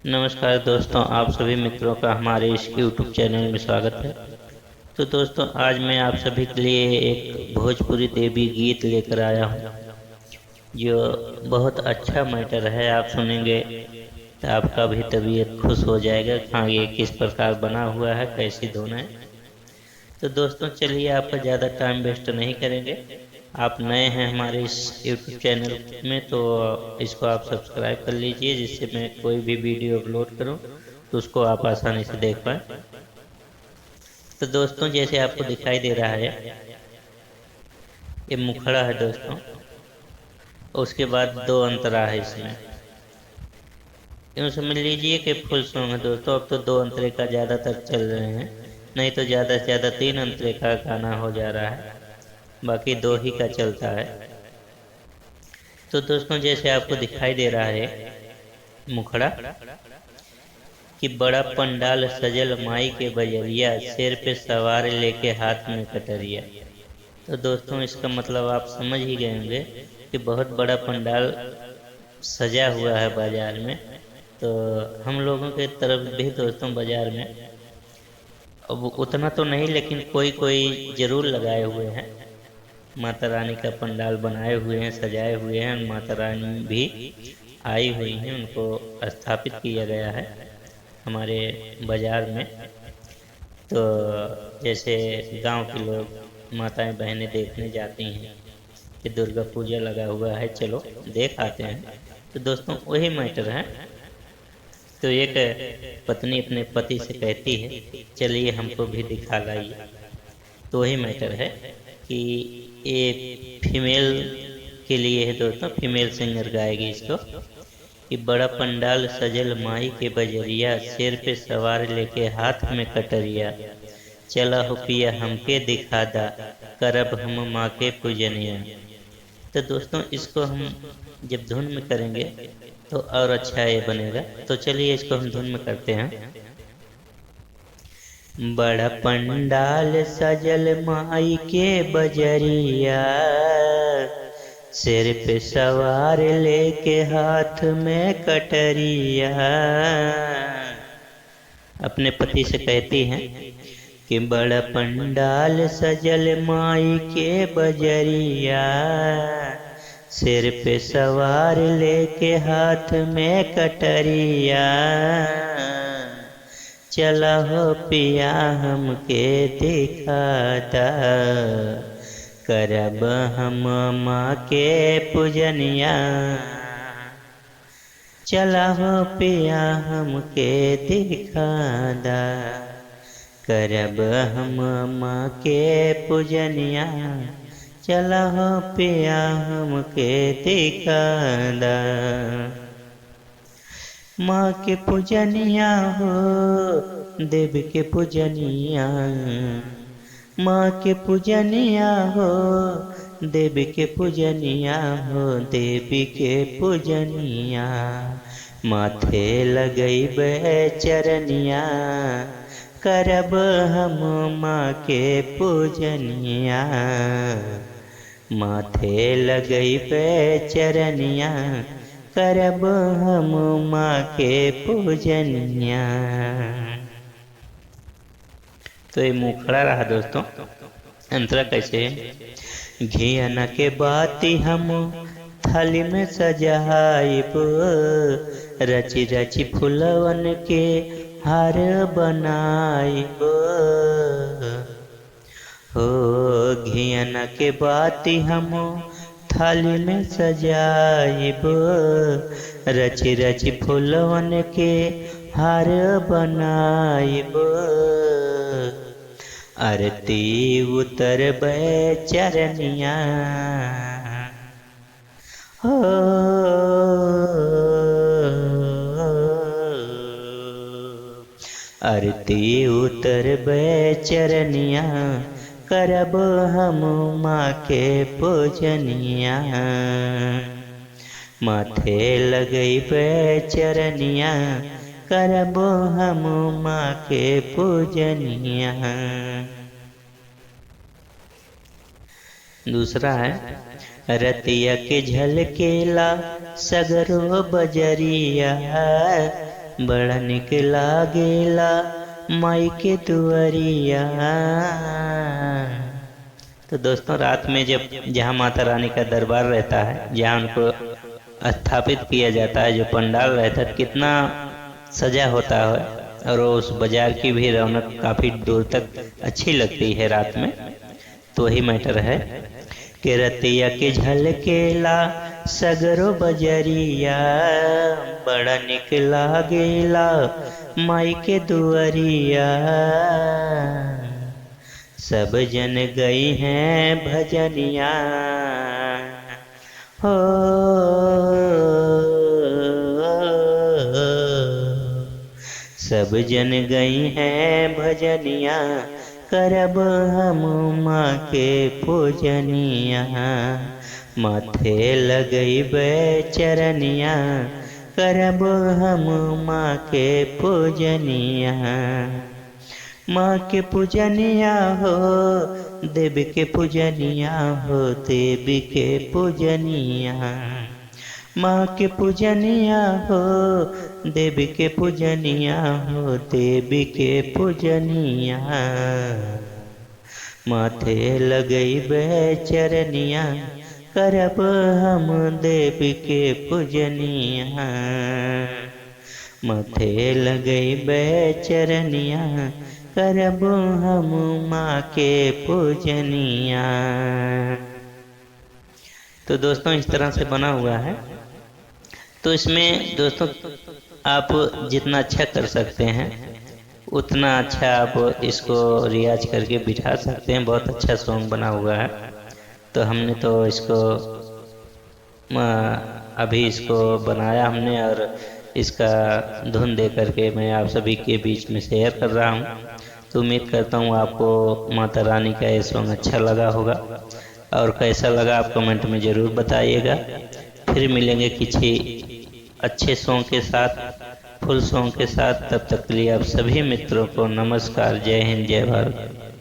नमस्कार दोस्तों, आप सभी मित्रों का हमारे इस YouTube चैनल में स्वागत है। तो दोस्तों, आज मैं आप सभी के लिए एक भोजपुरी देवी गीत लेकर आया हूँ जो बहुत अच्छा मैटर है। आप सुनेंगे तो आपका भी तबीयत खुश हो जाएगा। हाँ, ये किस प्रकार बना हुआ है, कैसी धुन है। तो दोस्तों चलिए, आपका ज़्यादा टाइम वेस्ट नहीं करेंगे। आप नए हैं हमारे इस YouTube चैनल में तो इसको आप सब्सक्राइब कर लीजिए, जिससे मैं कोई भी वीडियो अपलोड करूं तो उसको आप आसानी से देख पाएं। तो दोस्तों, जैसे आपको दिखाई दे रहा है, ये मुखड़ा है दोस्तों। उसके बाद दो अंतरा है इसमें। यूँ समझ लीजिए कि फुल सॉन्ग है दोस्तों। अब तो दो अंतरे का ज़्यादातर चल रहे हैं, नहीं तो ज़्यादा से ज़्यादा तीन अंतरे का गाना हो जा रहा है, बाकी दो ही का चलता है। तो दोस्तों, जैसे आपको दिखाई दे रहा है मुखड़ा कि बड़ा पंडाल सजल माई के बजरिया, सिर पे सवार लेके हाथ में कटरिया। तो दोस्तों, इसका मतलब आप समझ ही गए होंगे कि बहुत बड़ा पंडाल सजा हुआ है बाजार में। तो हम लोगों के तरफ भी दोस्तों बाजार में अब उतना तो नहीं, लेकिन कोई कोई जरूर लगाए हुए हैं। माता रानी का पंडाल बनाए हुए हैं, सजाए हुए हैं। माता रानी भी आई हुई हैं, उनको स्थापित किया गया है हमारे बाजार में। तो जैसे गांव के लोग माताएं बहनें देखने जाती हैं कि दुर्गा पूजा लगा हुआ है, चलो देख आते हैं। तो दोस्तों, वही मैटर है। तो एक पत्नी अपने पति से कहती है, चलिए हमको भी दिखा लाइए। तो वही मैटर है कि ये फीमेल के लिए है दोस्तों, फीमेल सिंगर गाएगी इसको कि बड़ा पंडाल सजल माई के बजरिया, सिर पे सवार लेके हाथ में कटरिया, चला हो पिया हमके दिखा दा, करब हम माँ के पूजनिया। तो दोस्तों, इसको हम जब धुन में करेंगे तो और अच्छा ये बनेगा। तो चलिए इसको हम धुन में करते हैं। बड़ा पंडाल सजल माई के बजरिया, सिर पे सवार लेके हाथ में कटरिया। अपने पति से कहती हैं कि बड़ा पंडाल सजल माई के बजरिया, सिर पे सवार लेके हाथ में कटरिया, चला हो पिया हमके दिखाता, करब हम माँ के पूजनिया। चला हो पिया हमके दिखादा, करब हम माँ के पूजनिया। चला हो पिया हमके दिखादा, माँ के पूजनिया हो, देव के पूजनिया। माँ के पूजनिया हो, देवी के पूजनिया हो, देवी के पूजनिया। माथे लगैबे चरनिया, करब हम माँ के पूजनिया। माथे लगैबे चरनिया, करब हम माँ के पूजनिया। तो ये मुखड़ा रहा दोस्तों। अंतरा कैसे है? घियन के बाती हम थाली में सजाइब, रची रची फुलवन के हार बनाइब। हो घियन के बाती हम थाली में सजाइब, रची रची फुलवन के हार बनाइब। आरती उतरबै चरनिया, हो आरती उतरबै चरनिया, करब हम माँ के पूजनिया। माथे लगैबे चरनिया, करब हम माँ के पूजनिया। दूसरा है रतिया के झलकेला सगरो बजरिया, बड़ा निक लागेला माई के दुआरिया। तो दोस्तों रात में जब जहाँ माता रानी का दरबार रहता है, जहाँ उनको स्थापित किया जाता है, जो पंडाल रहता है कितना सजा होता है, और उस बाजार की भी रौनक काफ़ी दूर तक अच्छी लगती है रात में। तो वही मैटर है कि रतिया के झलकेला सगरो बजरिया, बड़ा निक लागेला माई के दुआरिया। सब जन गई हैं भजनिया हो, सब जन गई हैं भजनिया, करब हम माँ के पूजनिया। माथे लगई बे चरनिया, करब हम माँ के पूजनिया। माँ के पूजनिया हो, देवी के पूजनिया हो, देवी के पूजनिया। माँ के पूजनिया हो, देवी के पूजनिया हो, देवी के पूजनिया। माथे लगई बेचरनिया, करब हम देवी के पूजनिया। माथे लगई बेचरनिया, करब हम माँ के पूजनिया। तो दोस्तों इस तरह से बना हुआ है। तो इसमें दोस्तों आप जितना अच्छा कर सकते हैं उतना अच्छा आप इसको रियाज करके बिठा सकते हैं। बहुत अच्छा सॉन्ग बना हुआ है। तो हमने तो इसको अभी इसको बनाया हमने, और इसका धुन दे करके मैं आप सभी के बीच में शेयर कर रहा हूँ। तो उम्मीद करता हूँ आपको माता रानी का ये सॉन्ग अच्छा लगा होगा, और कैसा लगा आप कमेंट में ज़रूर बताइएगा। फिर मिलेंगे किसी अच्छे सॉन्ग के साथ, फुल सॉन्ग के साथ। तब तक के लिए आप सभी मित्रों को नमस्कार। जय हिंद, जय भारत।